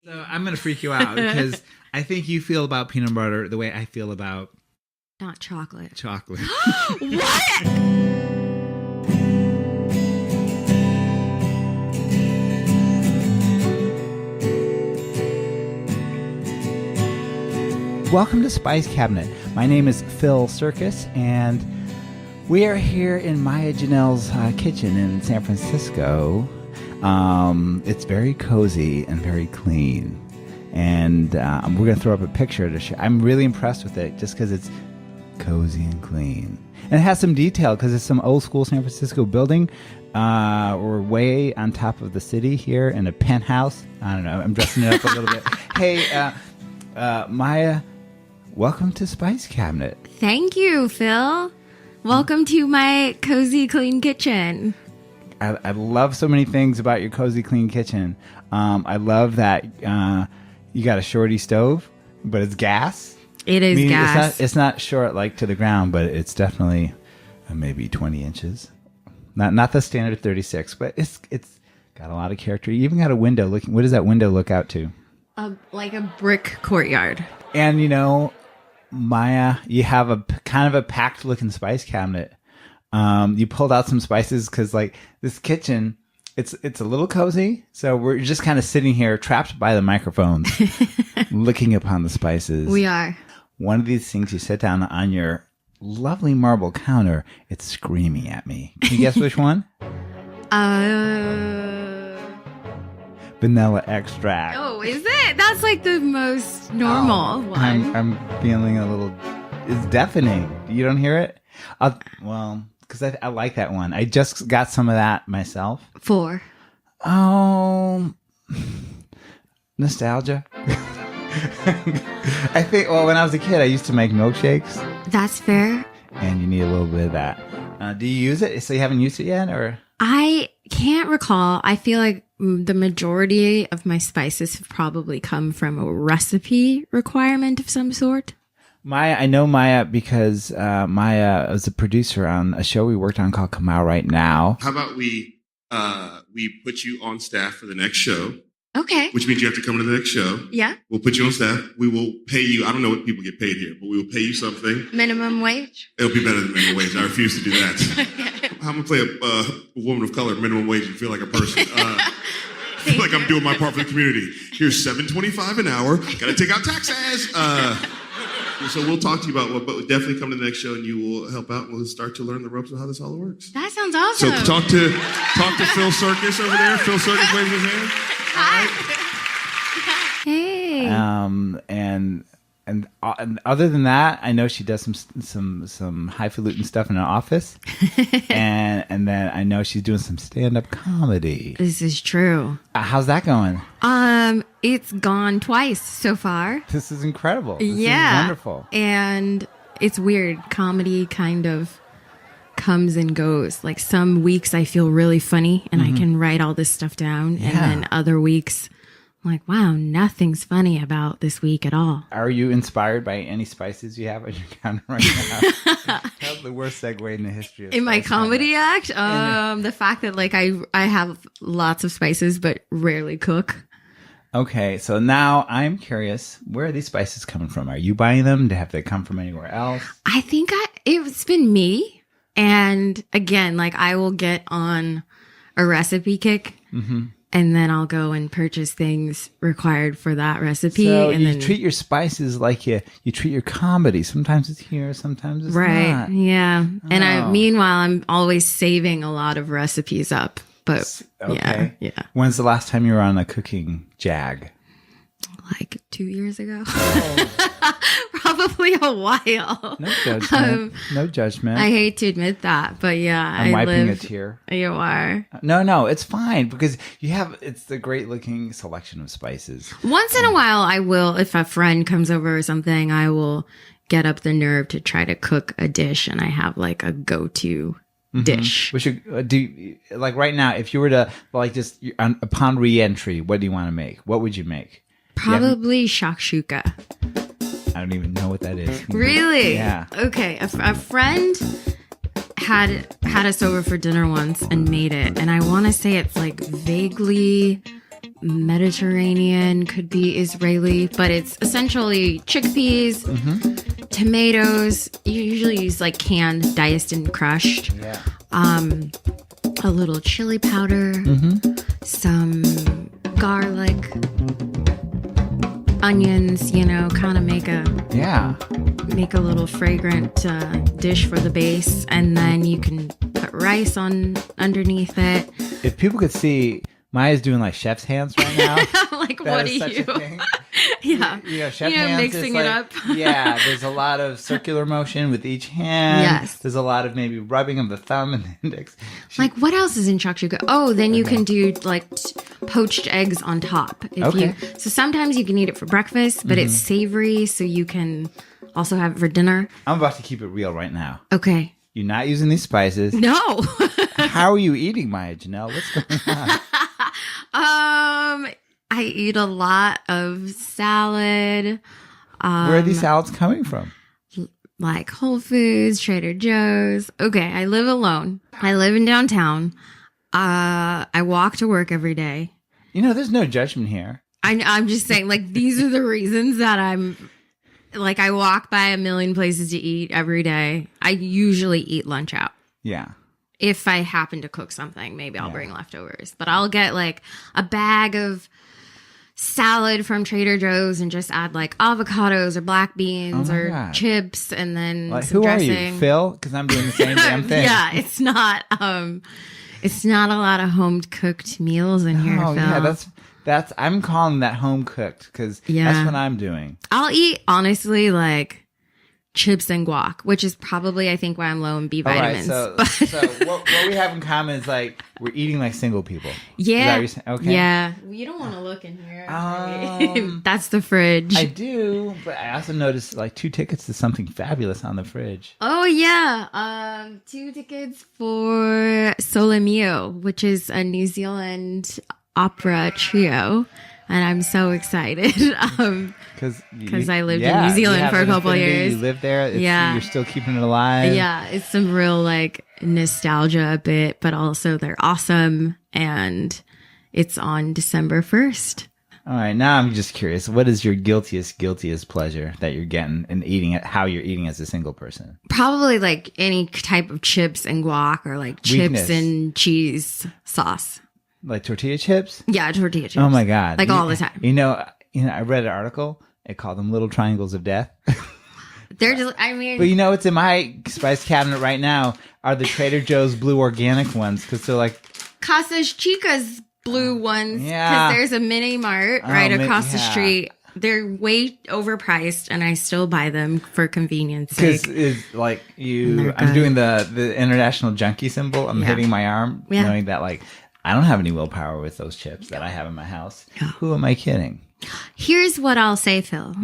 So I'm going to freak you out because I think you feel about peanut butter the way I feel about not chocolate. Chocolate. What? Welcome to Spice Cabinet. My name is Phil Surkis, and we are here in Maia Jannele's kitchen in San Francisco. It's very cozy and very clean, and we're going to throw up a picture to show. I'm really impressed with it just because it's cozy and clean. And it has some detail because it's some old school San Francisco building. We're way on top of the city here in a penthouse. I don't know. I'm dressing it up a little bit. Hey, Maia, welcome to Spice Cabinet. Thank you, Phil. Welcome to my cozy, clean kitchen. I love so many things about your cozy, clean kitchen. I love that you got a shorty stove, but it's gas. It is gas. It's not short like to the ground, but it's definitely maybe 20 inches. Not the standard 36, but it's got a lot of character. You even got a window looking. What does that window look out to? Like a brick courtyard. And you know, Maia, you have a kind of a packed looking spice cabinet. You pulled out some spices because like this kitchen, it's a little cozy. So we're just kind of sitting here trapped by the microphones, looking upon the spices. We are. One of these things, you sit down on your lovely marble counter, it's screaming at me. Can you guess which one? Vanilla extract. Oh, is it? That's like the most normal one. I'm feeling a little. It's deafening. You don't hear it? Well, because I like that one. I just got some of that myself. 4. Oh, nostalgia. I think. Well, when I was a kid, I used to make milkshakes. That's fair. And you need a little bit of that. Do you use it? So you haven't used it yet, or? I can't recall. I feel like the majority of my spices have probably come from a recipe requirement of some sort. Maia, I know Maia because Maia was a producer on a show we worked on called Come Out Right Now. How about we put you on staff for the next show? Okay. Which means you have to come to the next show. Yeah. We'll put you on staff. We will pay you. I don't know what people get paid here, but we will pay you something. Minimum wage? It'll be better than minimum wage. I refuse to do that. I'm going to play a woman of color minimum wage and feel like a person. I feel like I'm doing my part for the community. Here's $7.25 an hour. Got to take out taxes. So we'll talk to you about what, but we'll definitely come to the next show and you will help out. We'll start to learn the ropes of how this all works. That sounds awesome. So talk to Phil Surkis over there. Phil Surkis waving his hand. Hi. Hey. And other than that, I know she does some highfalutin stuff in her office, and then I know she's doing some stand-up comedy. This is true. How's that going? It's gone twice so far. This is incredible. This is wonderful. And it's weird. Comedy kind of comes and goes. Like some weeks I feel really funny and I can write all this stuff down, and then other weeks I'm like, wow, nothing's funny about this week at all. Are you inspired by any spices you have on your counter right now? That's the worst segue in the history of in my comedy act. The fact that like I have lots of spices but rarely cook. Okay, so now I'm curious, where are these spices coming from? Are you buying them? Have they come from anywhere else? I think it's been me. And again, like I will get on a recipe kick. And then I'll go and purchase things required for that recipe. So and you treat your spices like you treat your comedy. Sometimes it's here, sometimes it's not. Right, yeah. Oh. And meanwhile, I'm always saving a lot of recipes up. But yeah. When's the last time you were on a cooking jag? Like 2 years ago. Oh. Probably a while. No judgment. No judgment. I hate to admit that, but yeah. I'm wiping a tear. You are. No, it's fine because it's the great looking selection of spices. Once in a while, I will, if a friend comes over or something, I will get up the nerve to try to cook a dish, and I have like a go-to dish. Which do like right now, if you were to like just upon re-entry, what do you want to make? What would you make? Probably shakshuka. I don't even know what that is. Really? Yeah. Okay. A friend had us over for dinner once and made it, and I want to say it's like vaguely Mediterranean, could be Israeli, but it's essentially chickpeas, tomatoes. You usually use like canned, diced, and crushed. Yeah. A little chili powder, some garlic, onions. Kind of make a little fragrant dish for the base, and then you can put rice on underneath it. If people could see, Maya's doing like chef's hands right now. Like, That what is are such you? a thing. Yeah. Chef hands mixing is it like, up. Yeah, there's a lot of circular motion with each hand. Yes. There's a lot of maybe rubbing of the thumb and the index. Like, what else is in shakshuka? Oh, then you can do like poached eggs on top. So sometimes you can eat it for breakfast, but it's savory, so you can also have it for dinner. I'm about to keep it real right now. Okay. You're not using these spices. No. How are you eating, Maya Jannele? What's going on? I eat a lot of salad. Where are these salads coming from? Like Whole Foods, Trader Joe's. Okay, I live alone. I live in downtown. I walk to work every day. There's no judgment here. I'm just saying, like, these are the reasons that I walk by a million places to eat every day. I usually eat lunch out. Yeah. If I happen to cook something, maybe I'll bring leftovers. But I'll get like a bag of salad from Trader Joe's and just add like avocados or black beans or chips, and then Like, some who dressing. are you, Phil? Because I'm doing the same damn thing. Yeah, it's not a lot of home cooked meals in here, Oh Phil. yeah, that's I'm calling that home cooked because that's what I'm doing. I'll eat, honestly, like chips and guac, which is probably, I think, why I'm low in B vitamins. All right, so what we have in common is like we're eating like single people. Yeah. Is that what you're saying? Okay. Yeah. You don't want to look in here. That's the fridge. I do, but I also noticed like 2 tickets to something fabulous on the fridge. Oh, yeah. 2 tickets for Sole Mio, which is a New Zealand opera trio. And I'm so excited. Because I lived in New Zealand for a couple of years. You lived there. Yeah. You're still keeping it alive. Yeah. It's some real like nostalgia a bit, but also they're awesome. And it's on December 1st. All right. Now I'm just curious. What is your guiltiest pleasure that you're getting and eating it, how you're eating as a single person? Probably like any type of chips and guac, or like chips and cheese sauce. Like tortilla chips? Yeah, tortilla chips. Oh my God. Like all the time. I read an article. It called them little triangles of death. They're just, I mean. But what's in my spice cabinet right now are the Trader Joe's blue organic ones, because they're like Casas Chicas blue ones. Yeah. Because there's a mini mart right across the street. They're way overpriced, and I still buy them for convenience sake. Because it's like I'm doing the international junkie symbol. I'm hitting my arm, knowing that like I don't have any willpower with those chips that I have in my house. Yeah. Who am I kidding? Here's what I'll say, Phil.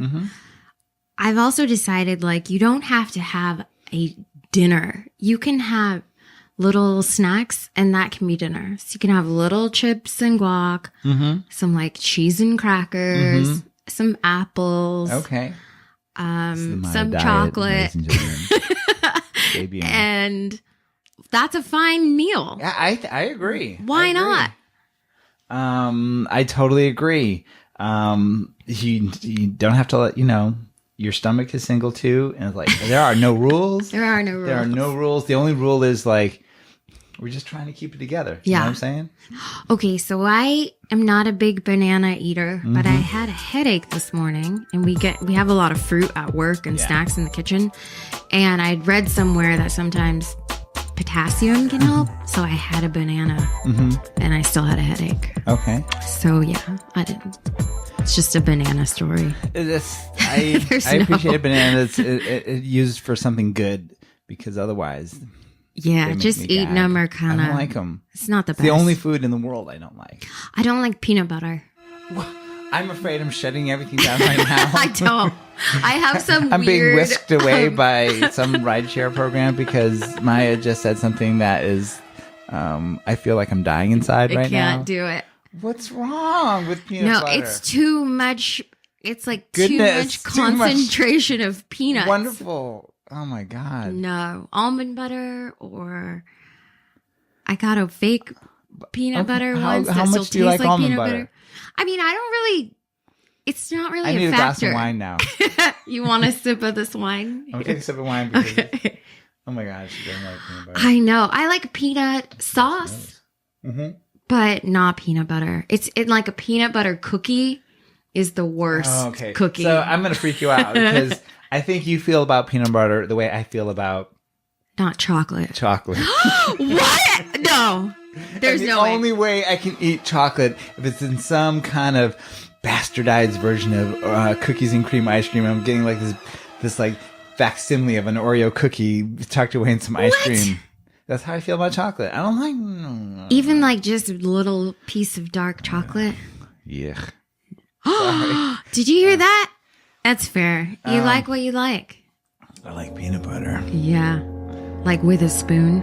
I've also decided, like, you don't have to have a dinner. You can have little snacks, and that can be dinner. So you can have little chips and guac, some like cheese and crackers, some apples. Okay. Some diet, chocolate. Baby and that's a fine meal. Yeah, I agree. Why not? I totally agree. You don't have to let your stomach is single too, and it's like there are no rules. There are no rules. There are no rules. The only rule is like we're just trying to keep it together. You know what I'm saying? Okay, so I am not a big banana eater, but I had a headache this morning, and we have a lot of fruit at work and snacks in the kitchen, and I'd read somewhere that sometimes potassium can help, so I had a banana, and I still had a headache. Okay. So yeah, I didn't. It's just a banana story. I appreciate a banana that's used for something good, because otherwise, yeah, just eating them are kind of. I don't like them. It's not the best. It's the only food in the world I don't like. I don't like peanut butter. I'm afraid I'm shutting everything down right now. I don't. I have some I'm being weird, whisked away by some rideshare program because Maia just said something that is, I feel like I'm dying inside right now. I can't do it. What's wrong with peanut butter? No, it's too much. It's like Goodness, too much concentration of peanuts. Wonderful. Oh my God. No, almond butter, or I got a fake peanut butter once that how still much do you tastes like like almond peanut butter? butter. I mean, I don't really. It's not really I need a a glass factor. of wine now. You want a sip of this wine? I'm taking a sip of wine because, Okay. oh my God, she doesn't like peanut butter. I know. I like peanut sauce, Mm-hmm. but not peanut butter. It's in like a peanut butter cookie is the worst cookie. So I'm going to freak you out because I think you feel about peanut butter the way I feel about Not chocolate. chocolate. What? No. There's And no the way. only way I can eat chocolate if it's in some kind of bastardized version of cookies and cream ice cream. I'm getting like this like facsimile of an Oreo cookie tucked away in some ice cream. That's how I feel about chocolate. I don't like Even like just a little piece of dark chocolate. Yeah. Did you hear that? That's fair. You like what you like. I like peanut butter. Yeah. Like with a spoon.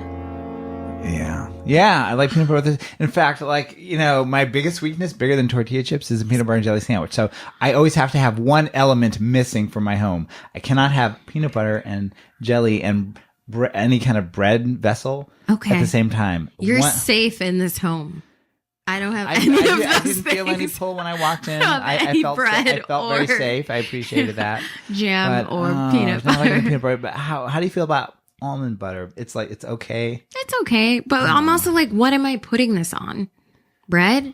Yeah, I like peanut butter. In fact, like, my biggest weakness, bigger than tortilla chips, is a peanut butter and jelly sandwich. So I always have to have one element missing from my home. I cannot have peanut butter and jelly and any kind of bread vessel at the same time. You're safe in this home. I don't have I any of those didn't feel any pull when I walked in. Of I any felt bread I felt very or safe. I appreciated that. Jam But, or oh, peanut it's not like butter. peanut butter. But how do you feel about almond butter? It's like it's okay. It's okay. But I'm also like, what am I putting this on? Bread?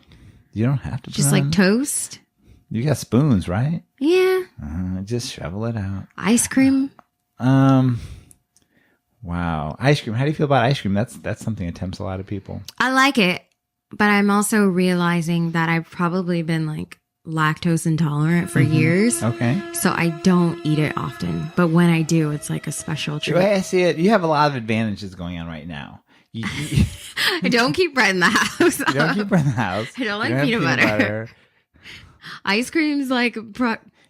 You don't have to. Just put like on- toast? You got spoons, right? Yeah. Just shovel it out. Ice cream? Wow. Ice cream. How do you feel about ice cream? That's something that tempts a lot of people. I like it. But I'm also realizing that I've probably been like lactose intolerant for years. Okay. So I don't eat it often. But when I do, it's like a special The treat. way I see it, you have a lot of advantages going on right now. You I don't keep bread in the house. you don't keep her in the house. I don't like You have peanut butter. Ice cream's like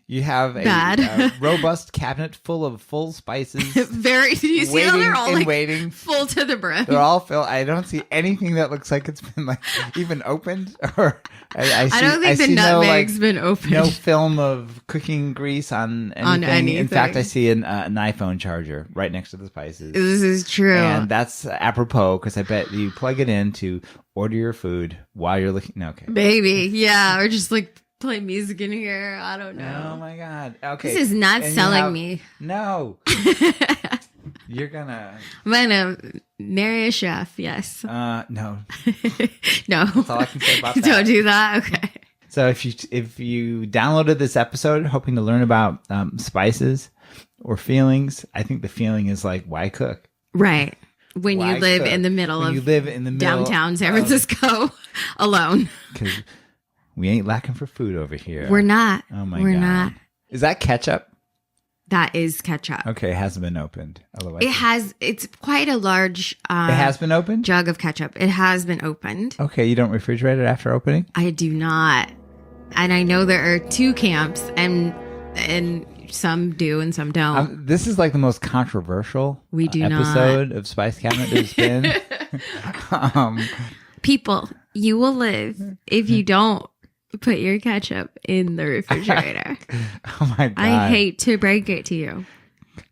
You have a Bad. robust cabinet full of full spices. very. Do you see how waiting they're all and like waiting. full to the brim? They're all filled. I don't see anything that looks like it's been like even opened. Or I don't think the see nutmeg's been opened. No film of cooking grease on anything. In fact, I see an iPhone charger right next to the spices. This is true. And that's apropos because I bet you plug it in to order your food while you're looking. No, okay. Maybe, yeah, or just like play music in here. I don't know. Oh my God. Okay. This is not And you selling have- me. No. You're gonna. I'm gonna marry a chef. Yes. No. No. That's all I can say about that. Don't do that. Okay. So if you downloaded this episode hoping to learn about spices or feelings, I think the feeling is like, why cook? Right. When Why you live cook? in the middle When of you live in the middle downtown San Francisco alone. Because we ain't lacking for food over here. We're not. Oh my We're God. not. Is that ketchup? That is ketchup. Okay, it hasn't been opened. Otherwise, It's quite a large it has been opened. jug of ketchup. It has been opened. Okay, you don't refrigerate it after opening. I do not. And I know there are two camps, and some do and some don't. This is like the most controversial We do not. episode of Spice Cabinet there's been. People, you will live if you don't put your ketchup in the refrigerator. Oh my God. I hate to break it to you.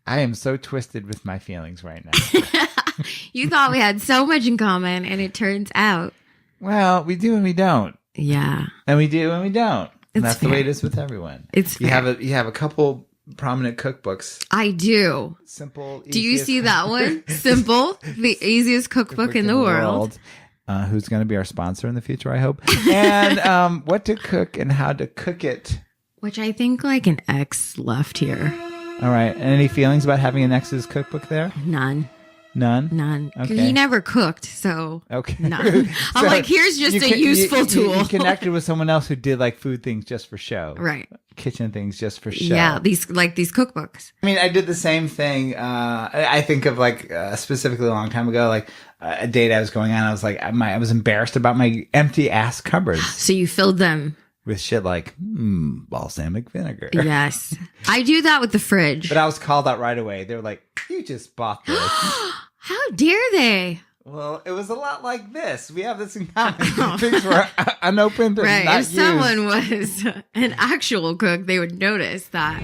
I am so twisted with my feelings right now. You thought we had so much in common, and it turns out. Well, we do and we don't. Yeah. And we do and we don't. And It's that's the way fair. it is with everyone. It's you fair. have a couple prominent cookbooks. I do. Simple. Do you easiest see that one? Simple, the easiest cookbook in the world. Who's going to be our sponsor in the future, I hope. And what to cook and how to cook it. Which I think like an ex left here. All right. And any feelings about having an ex's cookbook there? None. None? Okay. Okay. He never cooked, so Okay. none. I'm like, here's just a useful tool. You connected with someone else who did like food things just for show. Right. Kitchen things just for show. Yeah, these cookbooks. I mean, I did the same thing. I think of like specifically a long time ago, like a date I was going on. I was like, I was embarrassed about my empty ass cupboards So you filled them. with shit like balsamic vinegar. Yes. I do that with the fridge. But I was called out right away. They were like, "You just bought this." How dare they? Well, it was a lot like this. We have this in common. Things were unopened and Right. not If used. someone was an actual cook, they would notice that.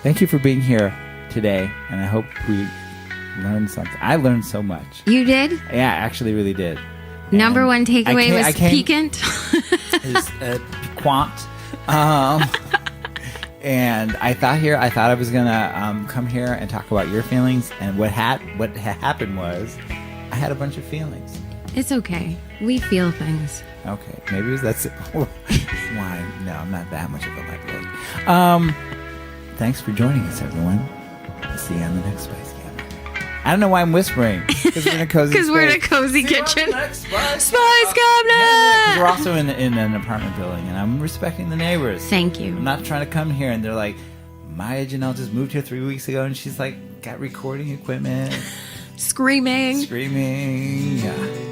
Thank you for being here today, and I hope we learned something. I learned so much. You did? Yeah, I actually really did. Number one takeaway was piquant. Is piquant. And I thought I was gonna come here and talk about your feelings. And what happened was, I had a bunch of feelings. It's okay. We feel things. Okay, maybe that's it. Why? No, I'm not that much of a lightweight. Thanks for joining us, everyone. See you on the next Spice Cabinet. I don't know why I'm whispering. Because we're in a cozy Because we're in a cozy kitchen. Spice Cabinet! Yeah, we're also in an apartment building, and I'm respecting the neighbors. Thank you. I'm not trying to come here, and they're like, Maia Jannele just moved here 3 weeks ago, and she's like, got recording equipment. Screaming. Yeah.